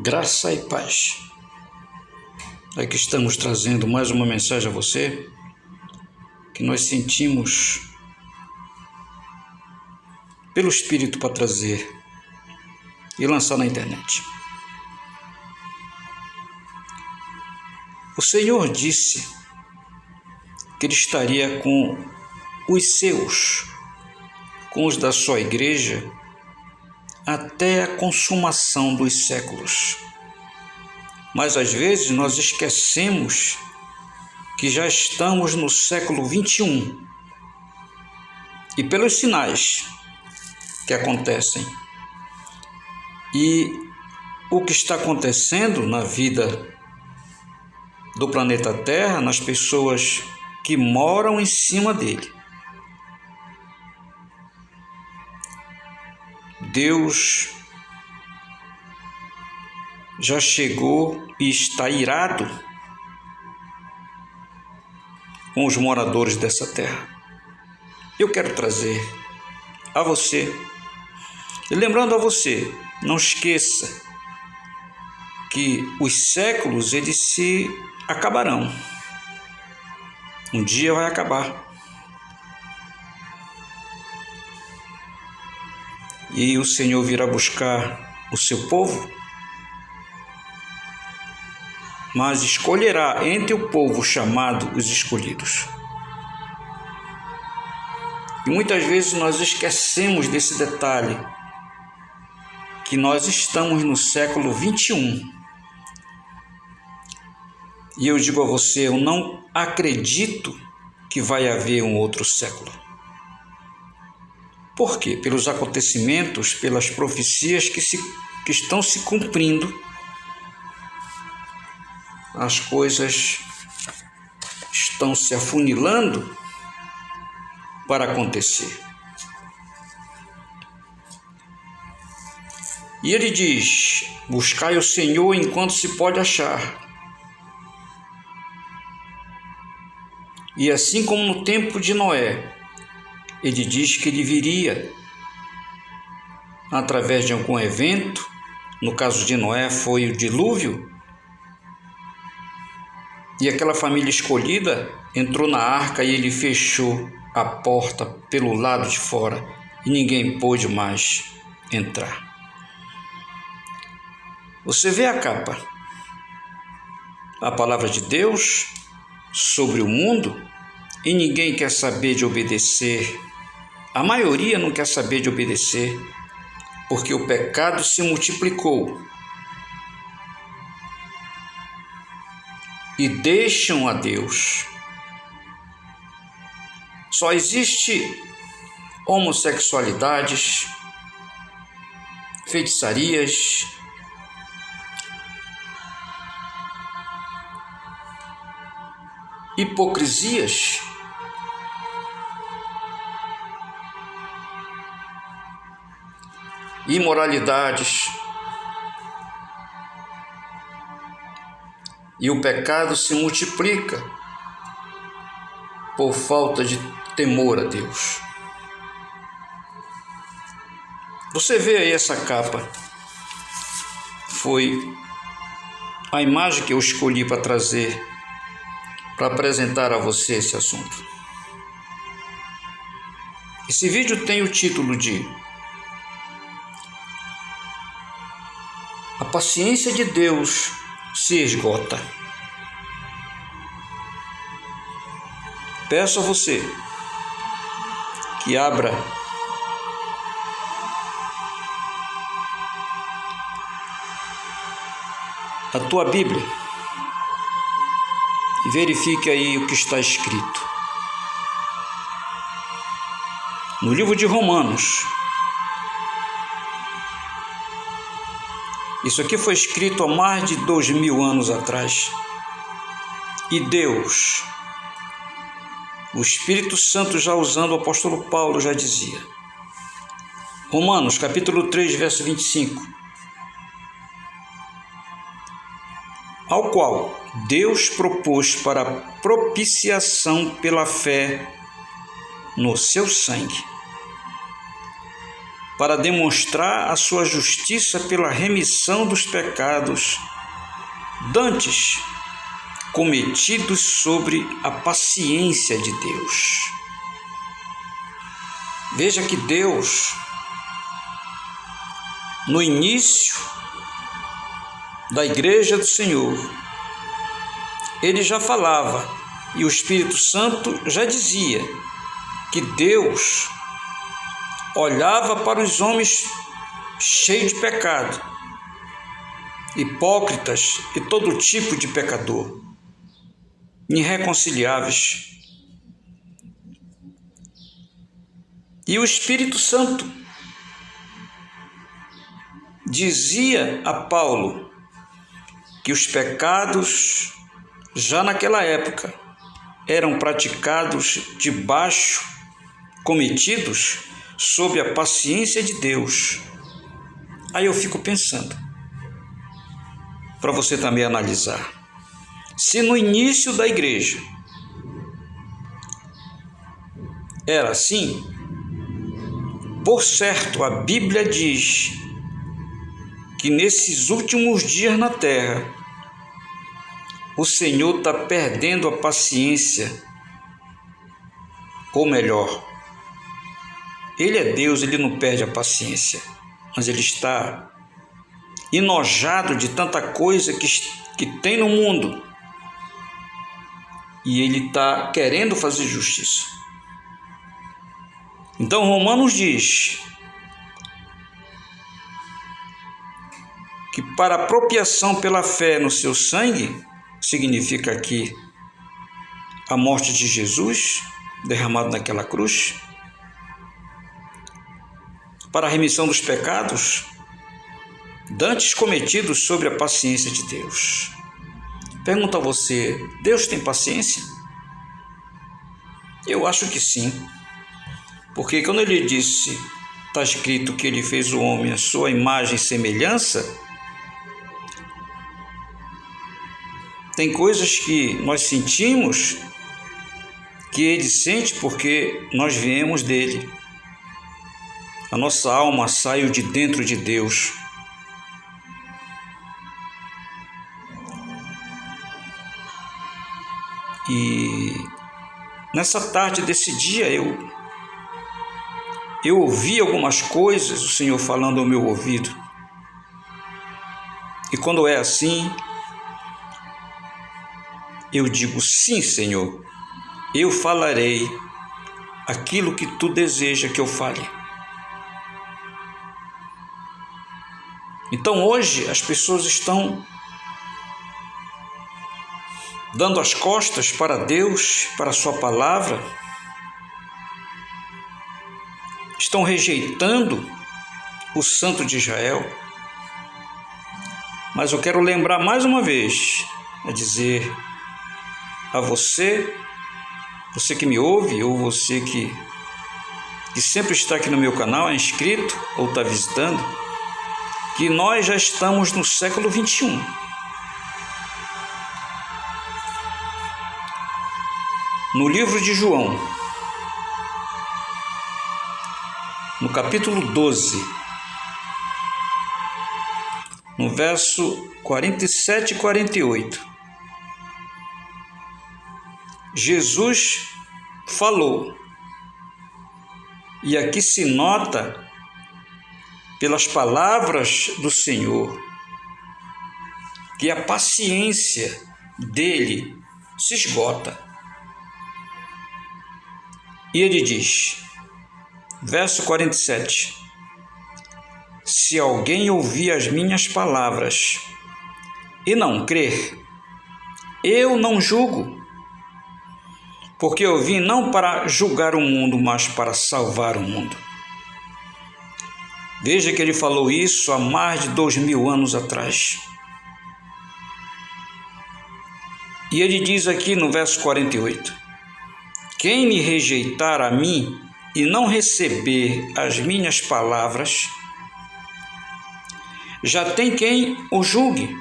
Graça e paz. Aqui estamos trazendo mais uma mensagem a você que nós sentimos pelo Espírito para trazer e lançar na internet. O Senhor disse que Ele estaria com os seus, com os da sua igreja, até a consumação dos séculos. Mas às vezes nós esquecemos que já estamos no século 21 e pelos sinais que acontecem e o que está acontecendo na vida do planeta Terra, nas pessoas que moram em cima dele. Deus já chegou e está irado com os moradores dessa terra. Eu quero trazer a você, e lembrando a você, não esqueça que os séculos eles se acabarão. Um dia vai acabar. E o Senhor virá buscar o seu povo, mas escolherá entre o povo chamado os escolhidos. E muitas vezes nós esquecemos desse detalhe, que nós estamos no século 21. E eu digo a você, eu não acredito que vai haver um outro século. Por quê? Pelos acontecimentos, pelas profecias que estão se cumprindo, as coisas estão se afunilando para acontecer. E ele diz: buscai o Senhor enquanto se pode achar. E assim como no tempo de Noé, ele diz que ele viria através de algum evento. No caso de Noé foi o dilúvio, e aquela família escolhida entrou na arca e ele fechou a porta pelo lado de fora e ninguém pôde mais entrar. Você vê a capa, a palavra de Deus sobre o mundo, e ninguém quer saber de obedecer. A maioria não quer saber de obedecer, porque o pecado se multiplicou. E deixam a Deus. Só existe homossexualidades, feitiçarias, hipocrisias, imoralidades, e o pecado se multiplica por falta de temor a Deus. Você vê aí essa capa, foi a imagem que eu escolhi para trazer, para apresentar a você esse assunto. Esse vídeo tem o título de A paciência de Deus se esgota. Peço a você que abra a tua Bíblia e verifique aí o que está escrito no livro de Romanos. Isso aqui foi escrito há mais de 2000 anos atrás. E Deus, o Espírito Santo, já usando o apóstolo Paulo, já dizia. Romanos, capítulo 3, verso 25. Ao qual Deus propôs para propiciação pela fé no seu sangue, para demonstrar a sua justiça pela remissão dos pecados dantes cometidos sobre a paciência de Deus. Veja que Deus, no início da Igreja do Senhor, Ele já falava, e o Espírito Santo já dizia, que Deus olhava para os homens cheios de pecado, hipócritas e todo tipo de pecador, irreconciliáveis. E o Espírito Santo dizia a Paulo que os pecados, já naquela época, eram praticados cometidos sob a paciência de Deus. Aí eu fico pensando, para você também analisar, se no início da igreja era assim, por certo a Bíblia diz que nesses últimos dias na terra, o Senhor está perdendo a paciência, ou melhor, Ele é Deus, Ele não perde a paciência, mas Ele está enojado de tanta coisa que tem no mundo, e Ele está querendo fazer justiça. Então Romanos diz que para apropriação pela fé no seu sangue, significa aqui a morte de Jesus derramado naquela cruz, para a remissão dos pecados dantes cometidos sobre a paciência de Deus. Pergunto a você, Deus tem paciência? Eu acho que sim, porque quando Ele disse, está escrito que Ele fez o homem à sua imagem e semelhança, tem coisas que nós sentimos que Ele sente porque nós viemos dEle. A nossa alma saiu de dentro de Deus. E nessa tarde desse dia eu ouvi algumas coisas, o Senhor falando ao meu ouvido. E quando é assim, eu digo, sim, Senhor, eu falarei aquilo que Tu deseja que eu fale. Então hoje as pessoas estão dando as costas para Deus, para a Sua palavra, estão rejeitando o Santo de Israel. Mas eu quero lembrar mais uma vez, a dizer a você que me ouve, ou você que sempre está aqui no meu canal, é inscrito ou está visitando, que nós já estamos no século 21. No livro de João, no capítulo 12, no verso 47 e 48, Jesus falou, e aqui se nota pelas palavras do Senhor que a paciência dele se esgota. E ele diz, verso 47, se alguém ouvir as minhas palavras e não crer, eu não julgo, porque eu vim não para julgar o mundo, mas para salvar o mundo. Veja que ele falou isso há mais de 2000 anos atrás. E ele diz aqui no verso 48, quem me rejeitar a mim e não receber as minhas palavras, já tem quem o julgue.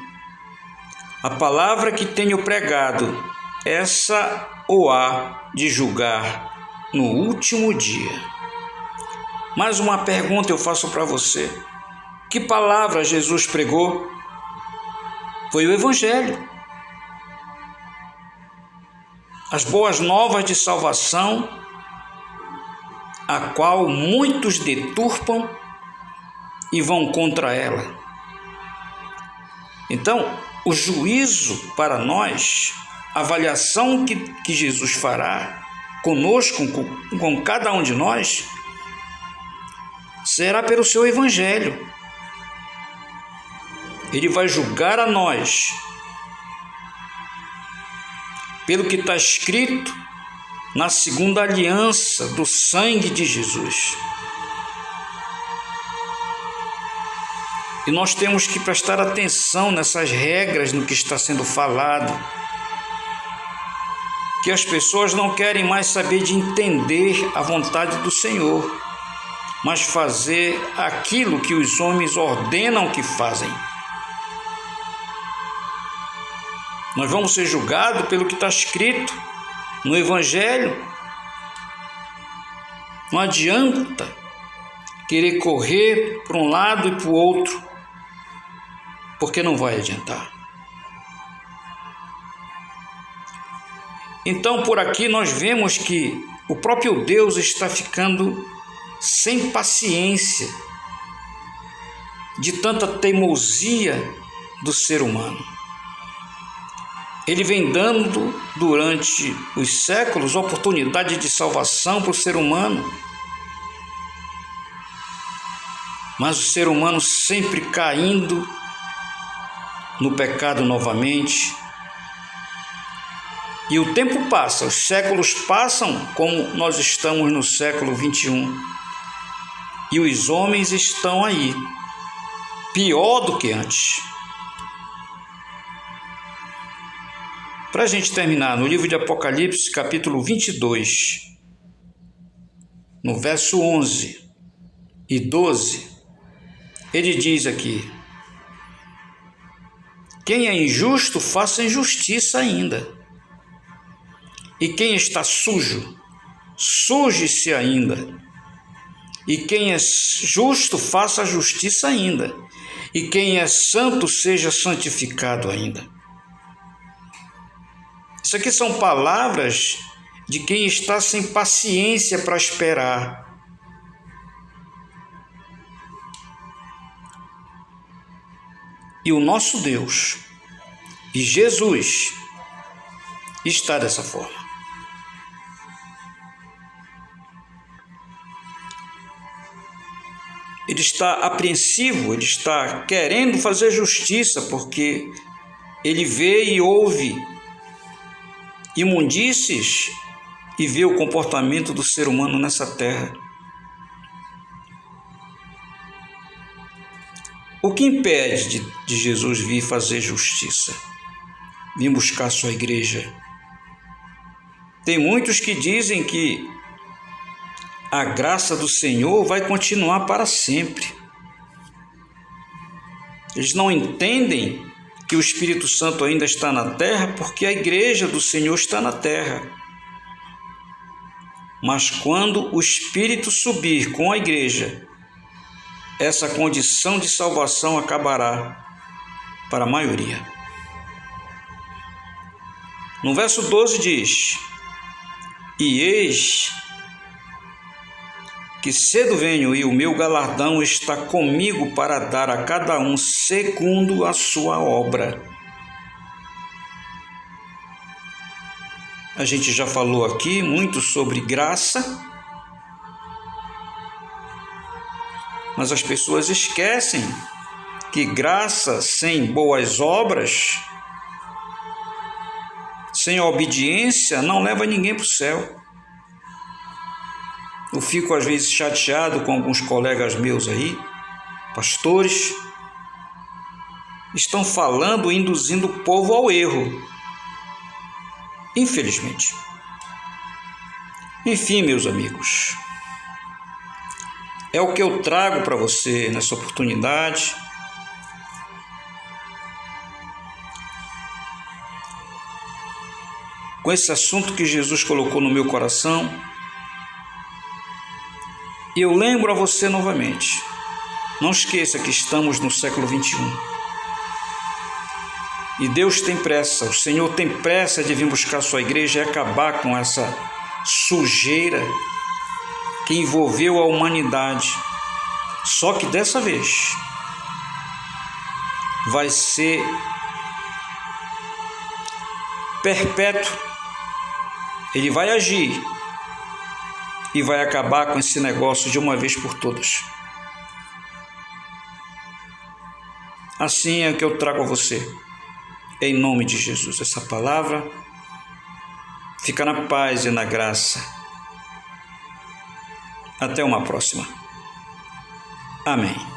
A palavra que tenho pregado, essa o há de julgar no último dia. Mais uma pergunta eu faço para você. Que palavra Jesus pregou? Foi o Evangelho. As boas novas de salvação, a qual muitos deturpam e vão contra ela. Então, o juízo para nós, a avaliação que Jesus fará conosco, com cada um de nós, será pelo seu Evangelho. Ele vai julgar a nós pelo que está escrito na segunda aliança do sangue de Jesus. E nós temos que prestar atenção nessas regras, no que está sendo falado, que as pessoas não querem mais saber de entender a vontade do Senhor, mas fazer aquilo que os homens ordenam que fazem. Nós vamos ser julgados pelo que está escrito no Evangelho. Não adianta querer correr para um lado e para o outro, porque não vai adiantar. Então, por aqui nós vemos que o próprio Deus está ficando sem paciência de tanta teimosia do ser humano. Ele vem dando durante os séculos oportunidade de salvação para o ser humano, mas o ser humano sempre caindo no pecado novamente. E o tempo passa, os séculos passam, como nós estamos no século 21, e os homens estão aí, pior do que antes. Para a gente terminar, no livro de Apocalipse, capítulo 22, no verso 11 e 12, ele diz aqui: quem é injusto, faça injustiça ainda. E quem está sujo, suje-se ainda. E quem é justo, faça justiça ainda. E quem é santo, seja santificado ainda. Isso aqui são palavras de quem está sem paciência para esperar. E o nosso Deus, e Jesus, está dessa forma. Ele está apreensivo, ele está querendo fazer justiça, porque ele vê e ouve imundícies e vê o comportamento do ser humano nessa terra. O que impede de Jesus vir fazer justiça? Vir buscar sua igreja? Tem muitos que dizem que a graça do Senhor vai continuar para sempre. Eles não entendem que o Espírito Santo ainda está na terra, porque a igreja do Senhor está na terra. Mas quando o Espírito subir com a igreja, essa condição de salvação acabará para a maioria. No verso 12 diz: e eis que cedo venho, e o meu galardão está comigo para dar a cada um segundo a sua obra. A gente já falou aqui muito sobre graça, mas as pessoas esquecem que graça sem boas obras, sem obediência, não leva ninguém para o céu. Eu fico às vezes chateado com alguns colegas meus aí, pastores, estão falando e induzindo o povo ao erro. Infelizmente. Enfim, meus amigos, é o que eu trago para você nessa oportunidade. Com esse assunto que Jesus colocou no meu coração. E eu lembro a você novamente, não esqueça que estamos no século 21. E Deus tem pressa, o Senhor tem pressa de vir buscar a sua igreja e acabar com essa sujeira que envolveu a humanidade. Só que dessa vez vai ser perpétuo. Ele vai agir e vai acabar com esse negócio de uma vez por todas. Assim é que eu trago a você, em nome de Jesus, essa palavra. Fica na paz e na graça. Até uma próxima. Amém.